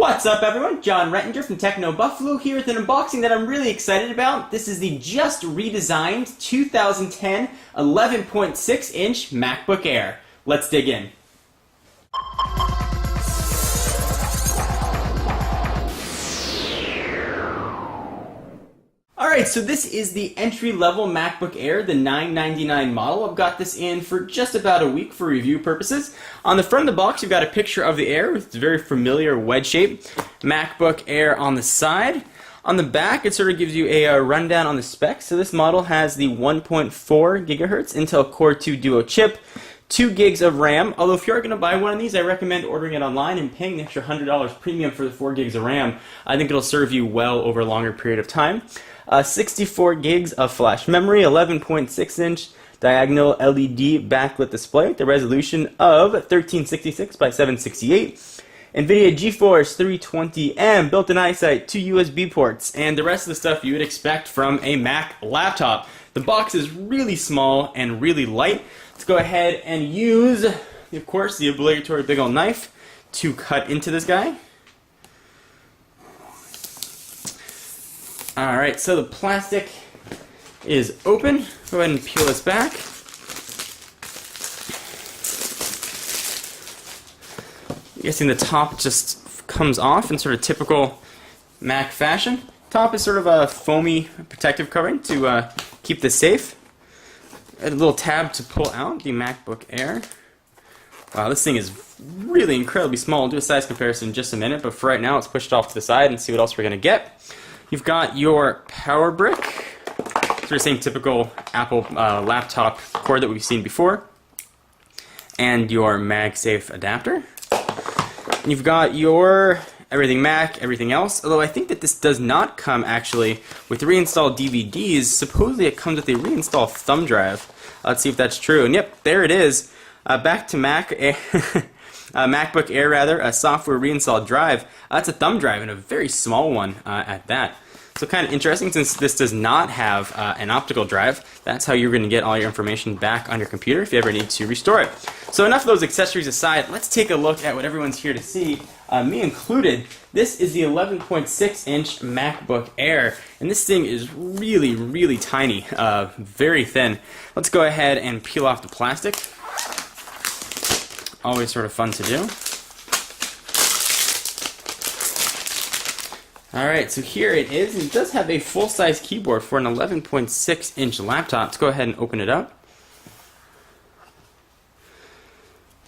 What's up everyone, John Rettinger from Techno Buffalo here with an unboxing that I'm really excited about. This is the just redesigned 2010 11.6 inch MacBook Air. Let's dig in. Alright, so this is the entry-level MacBook Air, the $999 model. I've got this in for just about a week for review purposes. On the front of the box, you've got a picture of the Air with its very familiar wedge shape. MacBook Air on the side. On the back, it sort of gives you a rundown on the specs. So this model has the 1.4 gigahertz Intel Core 2 Duo chip, 2 gigs of RAM. Although if you're going to buy one of these, I recommend ordering it online and paying the extra $100 premium for the 4 gigs of RAM. I think it'll serve you well over a longer period of time. 64 gigs of flash memory, 11.6 inch diagonal LED backlit display with a resolution of 1366 by 768. NVIDIA GeForce 320M, built-in EyeSight, 2 USB ports, and the rest of the stuff you would expect from a Mac laptop. The box is really small and really light. Let's go ahead and use, of course, the obligatory big old knife to cut into this guy. Alright, so the plastic is open. Go ahead and peel this back. I'm guessing the top just comes off in sort of typical Mac fashion. Top is sort of a foamy protective covering to keep this safe. A little tab to pull out the MacBook Air. Wow, this thing is really incredibly small. I'll do a size comparison in just a minute, but for right now, let's push it off to the side and see what else we're going to get. You've got your power brick, sort of same typical Apple laptop cord that we've seen before, and your MagSafe adapter. And you've got your everything Mac, everything else, although I think that this does not come actually with reinstalled DVDs. Supposedly it comes with a reinstalled thumb drive. Let's see if that's true. And yep, there it is. Back to MacBook Air rather, a software reinstalled drive. That's a thumb drive and a very small one at that. So kind of interesting, since this does not have an optical drive. That's how you're going to get all your information back on your computer if you ever need to restore it. So enough of those accessories aside, let's take a look at what everyone's here to see, me included. This is the 11.6 inch MacBook Air, and this thing is really, really tiny, very thin. Let's go ahead and peel off the plastic. Always sort of fun to do. Alright, so here it is. It does have a full-size keyboard for an 11.6 inch laptop. Let's go ahead and open it up.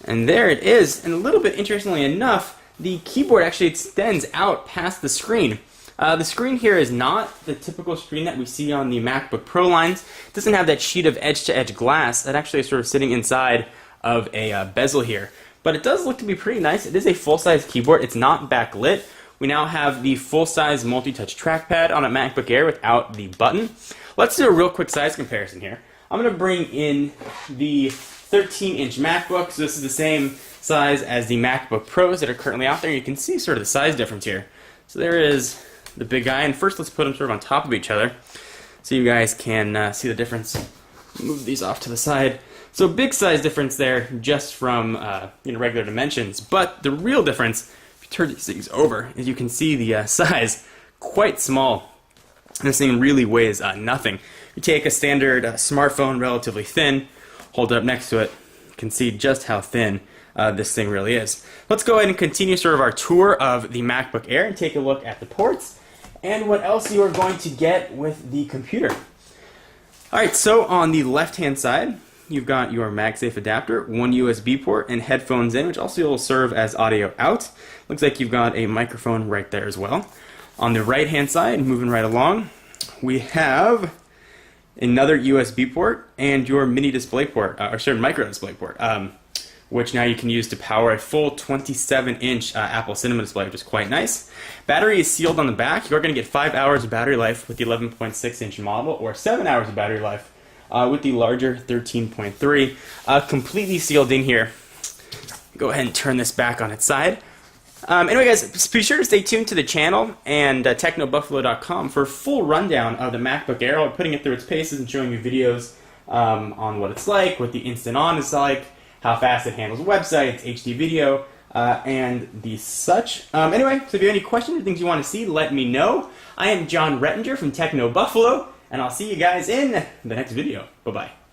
And there it is. And a little bit interestingly enough, the keyboard actually extends out past the screen. The screen here is not the typical screen that we see on the MacBook Pro lines. It doesn't have that sheet of edge-to-edge glass that actually is sort of sitting inside of a bezel here. But it does look to be pretty nice. It is a full-size keyboard. It's not backlit. We now have the full-size multi-touch trackpad on a MacBook Air without the button. Let's do a real quick size comparison here. I'm going to bring in the 13-inch MacBook. So this is the same size as the MacBook Pros that are currently out there. You can see sort of the size difference here. So there is the big guy. And first, let's put them sort of on top of each other so you guys can see the difference. Move these off to the side. So big size difference there just from regular dimensions. But the real difference, turn these things over, as you can see the size quite small. This thing really weighs nothing. You take a standard smartphone, relatively thin, hold it up next to it, you can see just how thin this thing really is. Let's go ahead and continue sort of our tour of the MacBook Air and take a look at the ports and what else you are going to get with the computer. Alright, so on the left hand side, you've got your MagSafe adapter, one USB port, and headphones in, which also will serve as audio out. Looks like you've got a microphone right there as well. On the right-hand side, moving right along, we have another USB port and your mini display port, micro display port, which now you can use to power a full 27-inch Apple Cinema display, which is quite nice. Battery is sealed on the back. You're going to get 5 hours of battery life with the 11.6-inch model, or 7 hours of battery life with the larger 13.3, completely sealed in here. Go ahead and turn this back on its side. Anyway, guys, be sure to stay tuned to the channel and technobuffalo.com for a full rundown of the MacBook Air. I'll be putting it through its paces and showing you videos on what it's like, what the Instant On is like, how fast it handles websites, HD video, and the such. Anyway, so if you have any questions or things you want to see, let me know. I am John Rettinger from Techno Buffalo, and I'll see you guys in the next video. Bye-bye.